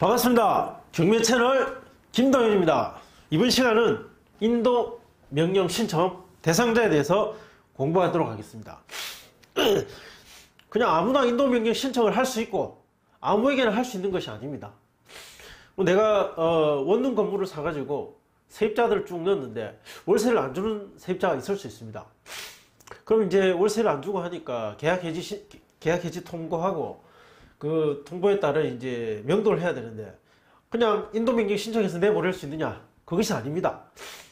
반갑습니다. 경매 채널 김동현입니다. 이번 시간은 인도 명령 신청 대상자에 대해서 공부하도록 하겠습니다. 그냥 아무나 인도 명령 신청을 할 수 있고 아무에게나 할 수 있는 것이 아닙니다. 내가 원룸 건물을 사가지고 세입자들을 쭉 넣었는데 월세를 안 주는 세입자가 있을 수 있습니다. 그럼 이제 월세를 안 주고 하니까 계약 해지 통보하고 그 통보에 따른 이제 명도를 해야 되는데 그냥 인도 명령 신청해서 내보낼 수 있느냐? 그것이 아닙니다.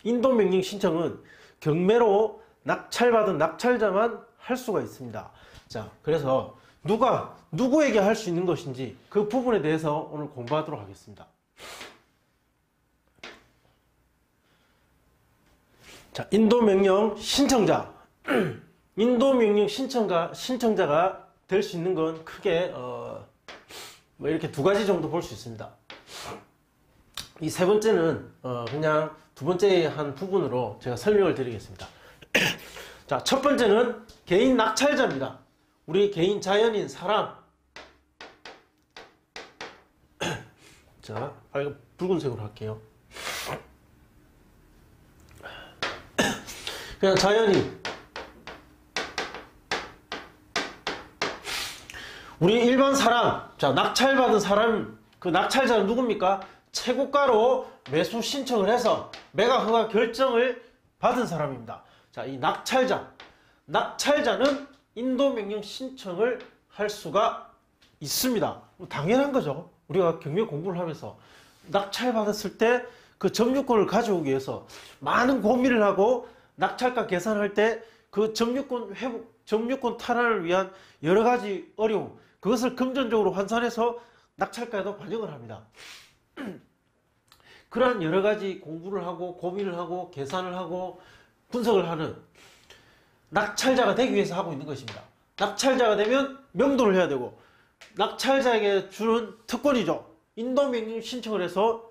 인도 명령 신청은 경매로 낙찰받은 낙찰자만 할 수가 있습니다. 자, 그래서 누구에게 할 수 있는 것인지 그 부분에 대해서 오늘 공부하도록 하겠습니다. 자, 인도 명령 신청자. 인도 명령 신청자가 될 수 있는 건 크게 뭐 이렇게 두 가지 정도 볼 수 있습니다. 이 세 번째는 그냥 두 번째 한 부분으로 제가 설명을 드리겠습니다. 자, 첫 번째는 개인 낙찰자입니다. 우리 개인 자연인 사람. 자, 붉은색으로 할게요. 그냥 자연인. 우리 일반 사람, 자, 낙찰받은 사람, 그 낙찰자는 누굽니까? 최고가로 매수 신청을 해서 매각 허가 결정을 받은 사람입니다. 자, 이 낙찰자는 인도 명령 신청을 할 수가 있습니다. 당연한 거죠. 우리가 경매 공부를 하면서 낙찰받았을 때 그 점유권을 가져오기 위해서 많은 고민을 하고 낙찰가 계산할 때 그 점유권 회복, 점유권 탈환을 위한 여러 가지 어려움, 그것을 금전적으로 환산해서 낙찰가에도 반영을 합니다. 그러한 여러 가지 공부를 하고 고민을 하고 계산을 하고 분석을 하는 낙찰자가 되기 위해서 하고 있는 것입니다. 낙찰자가 되면 명도를 해야 되고 낙찰자에게 주는 특권이죠. 인도 명령 신청을 해서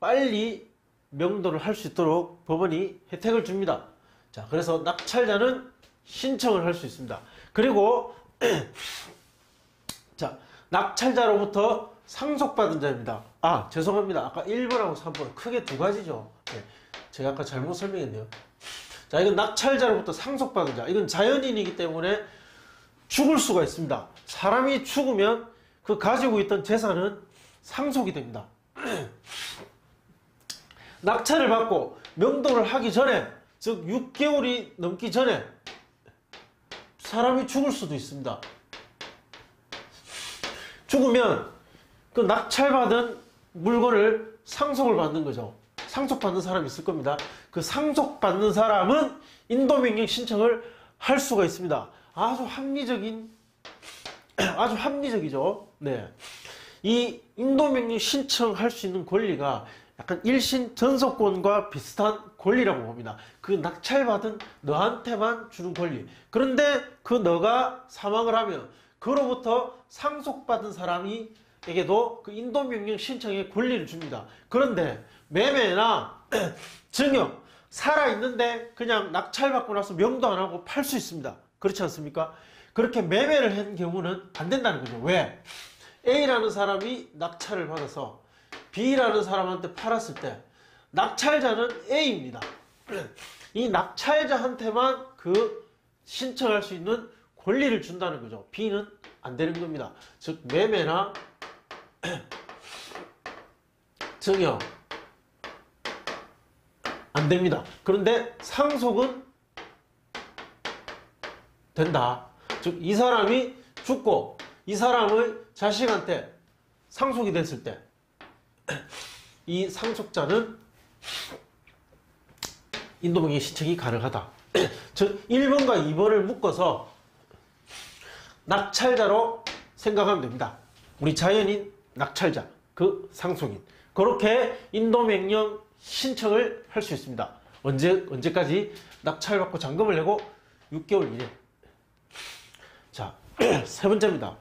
빨리 명도를 할 수 있도록 법원이 혜택을 줍니다. 자, 그래서 낙찰자는 신청을 할 수 있습니다. 그리고 자, 낙찰자로부터 상속받은 자입니다. 아, 죄송합니다. 아까 1번하고 3번 크게 두 가지죠. 네, 제가 아까 잘못 설명했네요. 자, 이건 낙찰자로부터 상속받은 자. 이건 자연인이기 때문에 죽을 수가 있습니다. 사람이 죽으면 그 가지고 있던 재산은 상속이 됩니다. 낙찰을 받고 명도를 하기 전에, 즉 6개월이 넘기 전에 사람이 죽을 수도 있습니다. 죽으면 그 낙찰받은 물건을 상속을 받는 거죠. 상속받는 사람이 있을 겁니다. 그 상속받는 사람은 인도명령 신청을 할 수가 있습니다. 아주 합리적이죠. 네. 이 인도명령 신청할 수 있는 권리가 약간 일신 전속권과 비슷한 권리라고 봅니다. 그 낙찰받은 너한테만 주는 권리. 그런데 그 너가 사망을 하면 그로부터 상속받은 사람에게도 그 인도명령 신청의 권리를 줍니다. 그런데 매매나 증여, 살아있는데 그냥 낙찰받고 나서 명도 안 하고 팔 수 있습니다. 그렇지 않습니까? 그렇게 매매를 한 경우는 안 된다는 거죠. 왜? A라는 사람이 낙찰을 받아서 B라는 사람한테 팔았을 때 낙찰자는 A입니다. 이 낙찰자한테만 그 신청할 수 있는 권리를 준다는 거죠. B는 안 되는 겁니다. 즉 매매나 증여 안 됩니다. 그런데 상속은 된다. 즉 이 사람이 죽고 이 사람의 자식한테 상속이 됐을 때 이 상속자는 인도명령 신청이 가능하다. 즉 1번과 2번을 묶어서 낙찰자로 생각하면 됩니다. 우리 자연인 낙찰자, 그 상속인. 그렇게 인도명령 신청을 할 수 있습니다. 언제까지? 낙찰받고 잔금을 내고 6개월 이내. 자, 세 번째입니다.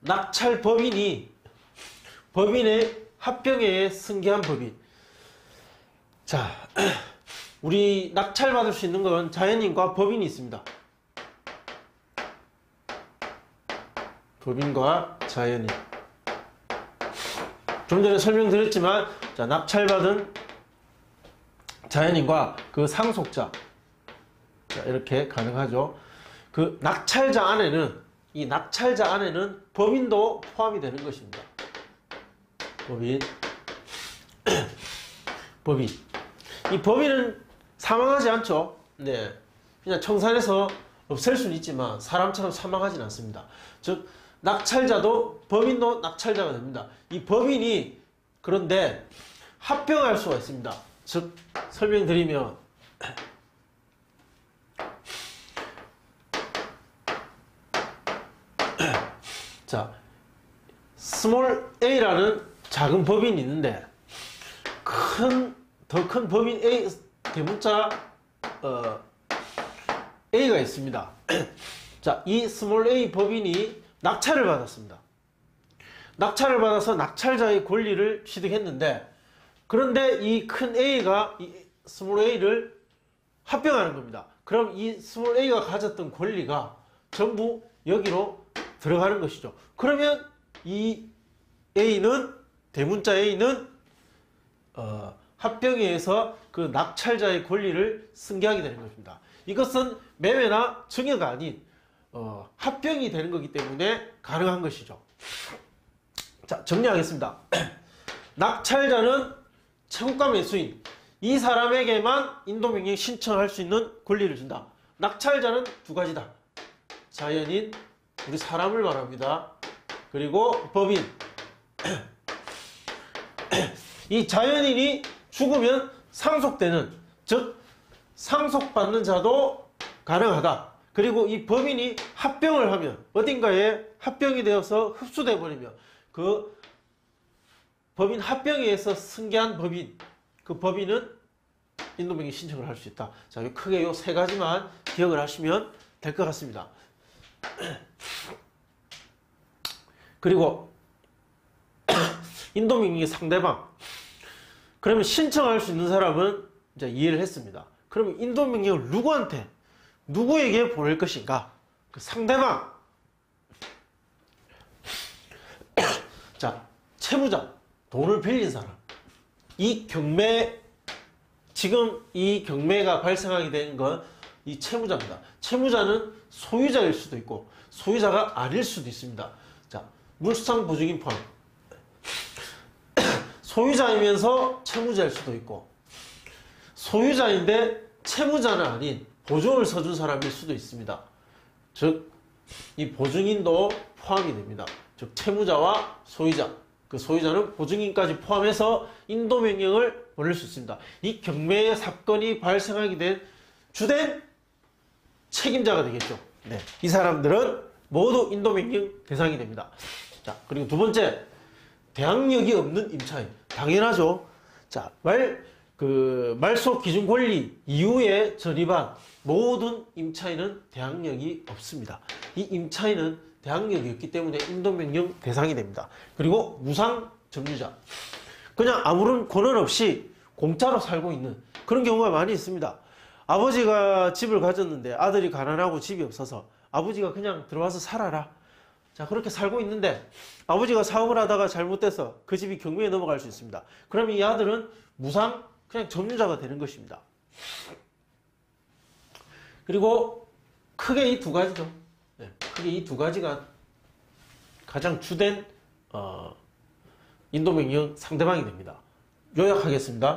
낙찰 법인의 합병회에 승계한 법인. 자, 우리 낙찰받을 수 있는 건 자연인과 법인이 있습니다. 법인과 자연인. 좀 전에 설명드렸지만, 자, 낙찰받은 자연인과 그 상속자, 자, 이렇게 가능하죠. 그 낙찰자 안에는, 이 낙찰자 안에는 법인도 포함이 되는 것입니다. 법인. 법인. 이 법인은 사망하지 않죠. 네. 그냥 청산해서 없앨 수는 있지만 사람처럼 사망하진 않습니다. 즉, 낙찰자도, 법인도 낙찰자가 됩니다. 이 법인이 그런데 합병할 수가 있습니다. 즉, 설명드리면, 자, 스몰 a라는 작은 법인이 있는데, 더 큰 법인 A, 대문자 A가 있습니다. 자, 이 스몰 a 법인이 낙찰을 받았습니다. 낙찰을 받아서 낙찰자의 권리를 취득했는데, 그런데 이 큰 A가 이 스몰 a를 합병하는 겁니다. 그럼 이 스몰 a가 가졌던 권리가 전부 여기로 들어가는 것이죠. 그러면 이 A는, 대문자 A는 합병에 의해서 그 낙찰자의 권리를 승계하게 되는 것입니다. 이것은 매매나 증여가 아닌 합병이 되는 거기 때문에 가능한 것이죠. 자, 정리하겠습니다. 낙찰자는 채무가 매수인, 이 사람에게만 인도명령 신청할 수 있는 권리를 준다. 낙찰자는 두 가지다. 자연인, 우리 사람을 말합니다. 그리고 법인. 이 자연인이 죽으면 상속되는, 즉 상속받는 자도 가능하다. 그리고 이 법인이 합병을 하면, 어딘가에 합병이 되어서 흡수돼 버리면 그 법인 합병에 의해서 승계한 법인, 그 법인은 인도명령 신청을 할 수 있다. 자, 크게 요 세 가지만 기억을 하시면 될 것 같습니다. 그리고 인도명령의 상대방, 그러면 신청할 수 있는 사람은 이제 이해를 했습니다. 그러면 인도명령을 누구한테, 누구에게 보낼 것인가? 그 상대방. 자, 채무자, 돈을 빌린 사람. 이 경매, 지금 이 경매가 발생하게 된 건 이 채무자입니다. 채무자는 소유자일 수도 있고 소유자가 아닐 수도 있습니다. 자, 물상 보증인 포함. 소유자이면서 채무자일 수도 있고, 소유자인데 채무자는 아닌 보증을 서준 사람일 수도 있습니다. 즉, 이 보증인도 포함이 됩니다. 즉, 채무자와 소유자, 그 소유자는 보증인까지 포함해서 인도명령을 보낼 수 있습니다. 이 경매 사건이 발생하게 된 주된 책임자가 되겠죠. 네. 이 사람들은 모두 인도명령 대상이 됩니다. 자, 그리고 두 번째, 대항력이 없는 임차인. 당연하죠. 자, 말소 기준 권리 이후에 전입한 모든 임차인은 대항력이 없습니다. 이 임차인은 대항력이 없기 때문에 인도명령 대상이 됩니다. 그리고 무상 점유자. 그냥 아무런 권한 없이 공짜로 살고 있는 그런 경우가 많이 있습니다. 아버지가 집을 가졌는데 아들이 가난하고 집이 없어서 아버지가 그냥 들어와서 살아라. 자, 그렇게 살고 있는데 아버지가 사업을 하다가 잘못돼서 그 집이 경매에 넘어갈 수 있습니다. 그러면 이 아들은 무상 그냥 점유자가 되는 것입니다. 그리고 크게 이 두 가지죠. 네, 크게 이 두 가지가 가장 주된 인도명령 상대방이 됩니다. 요약하겠습니다.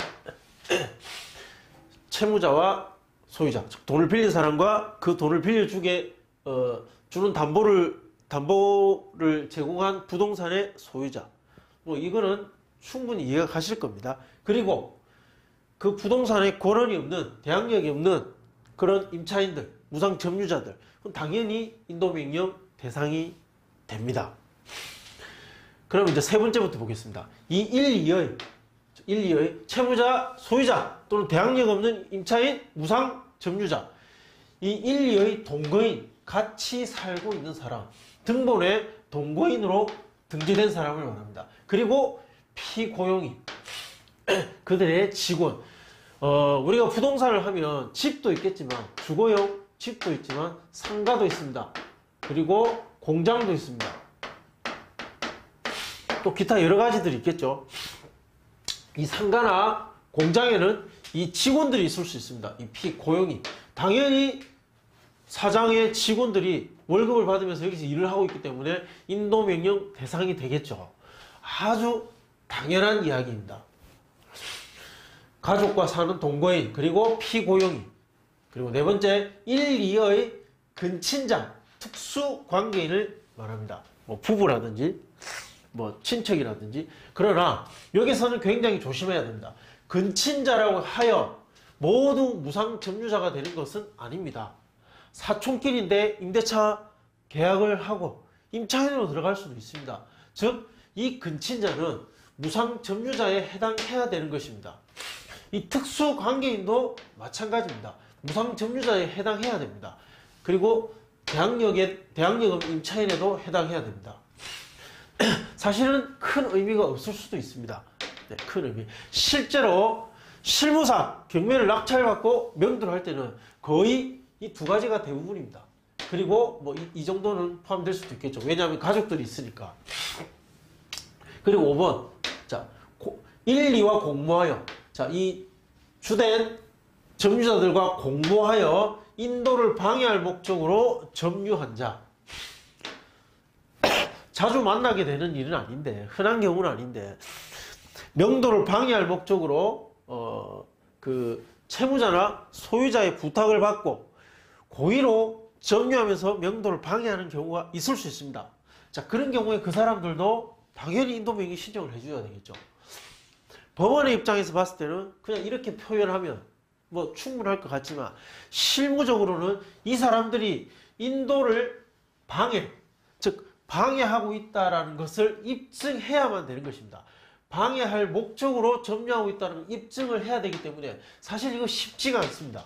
채무자와 소유자, 즉 돈을 빌린 사람과 그 돈을 빌려주게 주는 담보를 제공한 부동산의 소유자. 뭐 이거는 충분히 이해가 가실 겁니다. 그리고 그 부동산에 권한이 없는, 대항력이 없는 그런 임차인들, 무상 점유자들, 그럼 당연히 인도명령 대상이 됩니다. 그럼 이제 세 번째부터 보겠습니다. 이 1, 2의 채무자, 소유자 또는 대항력 없는 임차인, 무상 점유자. 이 1, 2의 동거인, 같이 살고 있는 사람, 등본에 동거인으로 등재된 사람을 말합니다. 그리고 피고용인, 그들의 직원. 우리가 부동산을 하면 집도 있겠지만, 주거용 집도 있지만 상가도 있습니다. 그리고 공장도 있습니다. 또 기타 여러 가지들이 있겠죠. 이 상가나 공장에는 이 직원들이 있을 수 있습니다. 이 피고용이. 당연히 사장의 직원들이 월급을 받으면서 여기서 일을 하고 있기 때문에 인도명령 대상이 되겠죠. 아주 당연한 이야기입니다. 가족과 사는 동거인, 그리고 피고용인, 그리고 네 번째 1, 2의 근친장, 특수관계인을 말합니다. 뭐 부부라든지 뭐 친척이라든지. 그러나 여기서는 굉장히 조심해야 됩니다. 근친자라고 하여 모두 무상점유자가 되는 것은 아닙니다. 사촌끼리인데 임대차 계약을 하고 임차인으로 들어갈 수도 있습니다. 즉 이 근친자는 무상점유자에 해당해야 되는 것입니다. 이 특수관계인도 마찬가지입니다. 무상점유자에 해당해야 됩니다. 그리고 대항력은 임차인에도 해당해야 됩니다. 사실은 큰 의미가 없을 수도 있습니다. 네, 큰 의미. 실제로 실무상 경매를 낙찰받고 명도를 할 때는 거의 이 두 가지가 대부분입니다. 그리고 뭐 이 정도는 포함될 수도 있겠죠. 왜냐하면 가족들이 있으니까. 그리고 5번. 자, 1, 2와 공모하여. 자, 이 주된 점유자들과 공모하여 인도를 방해할 목적으로 점유한 자. 자주 만나게 되는 일은 아닌데, 흔한 경우는 아닌데, 명도를 방해할 목적으로 그 채무자나 소유자의 부탁을 받고 고의로 점유하면서 명도를 방해하는 경우가 있을 수 있습니다. 자, 그런 경우에 그 사람들도 당연히 인도명의 신청을 해줘야 되겠죠. 법원의 입장에서 봤을 때는 그냥 이렇게 표현하면 뭐 충분할 것 같지만, 실무적으로는 이 사람들이 인도를 즉 방해하고 있다는 것을 입증해야만 되는 것입니다. 방해할 목적으로 점유하고 있다는 입증을 해야 되기 때문에 사실 이거 쉽지가 않습니다.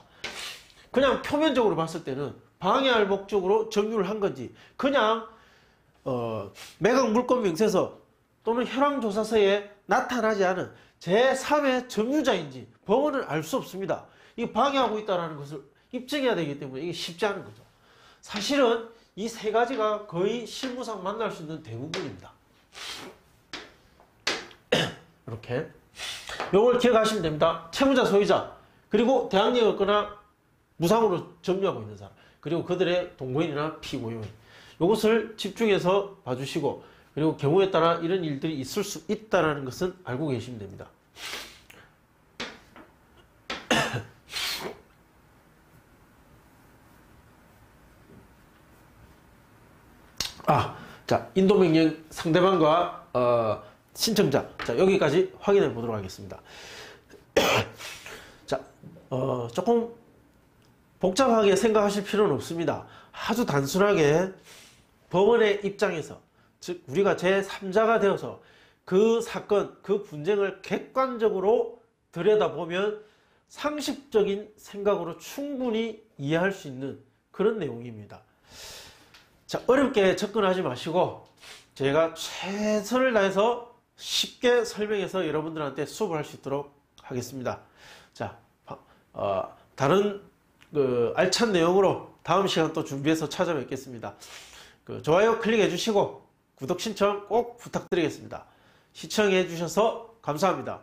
그냥 표면적으로 봤을 때는 방해할 목적으로 점유를 한 건지, 그냥 매각 물권 명세서 또는 현황조사서에 나타나지 않은 제3의 점유자인지 법원은 알 수 없습니다. 이 방해하고 있다는 것을 입증해야 되기 때문에 이게 쉽지 않은 거죠. 사실은 이 세 가지가 거의 실무상 만날 수 있는 대부분입니다. 이렇게 요걸 기억하시면 됩니다. 채무자, 소유자, 그리고 대항력이 없거나 무상으로 점유하고 있는 사람, 그리고 그들의 동거인이나 피고용인. 이것을 집중해서 봐주시고, 그리고 경우에 따라 이런 일들이 있을 수 있다는 것은 알고 계시면 됩니다. 자, 인도명령 상대방과 신청자. 자, 여기까지 확인해 보도록 하겠습니다. 자, 조금 복잡하게 생각하실 필요는 없습니다. 아주 단순하게 법원의 입장에서, 즉 우리가 제3자가 되어서 그 사건, 그 분쟁을 객관적으로 들여다보면 상식적인 생각으로 충분히 이해할 수 있는 그런 내용입니다. 자, 어렵게 접근하지 마시고 제가 최선을 다해서 쉽게 설명해서 여러분들한테 수업을 할 수 있도록 하겠습니다. 자, 다른 알찬 내용으로 다음 시간 또 준비해서 찾아뵙겠습니다. 좋아요 클릭해 주시고 구독 신청 꼭 부탁드리겠습니다. 시청해 주셔서 감사합니다.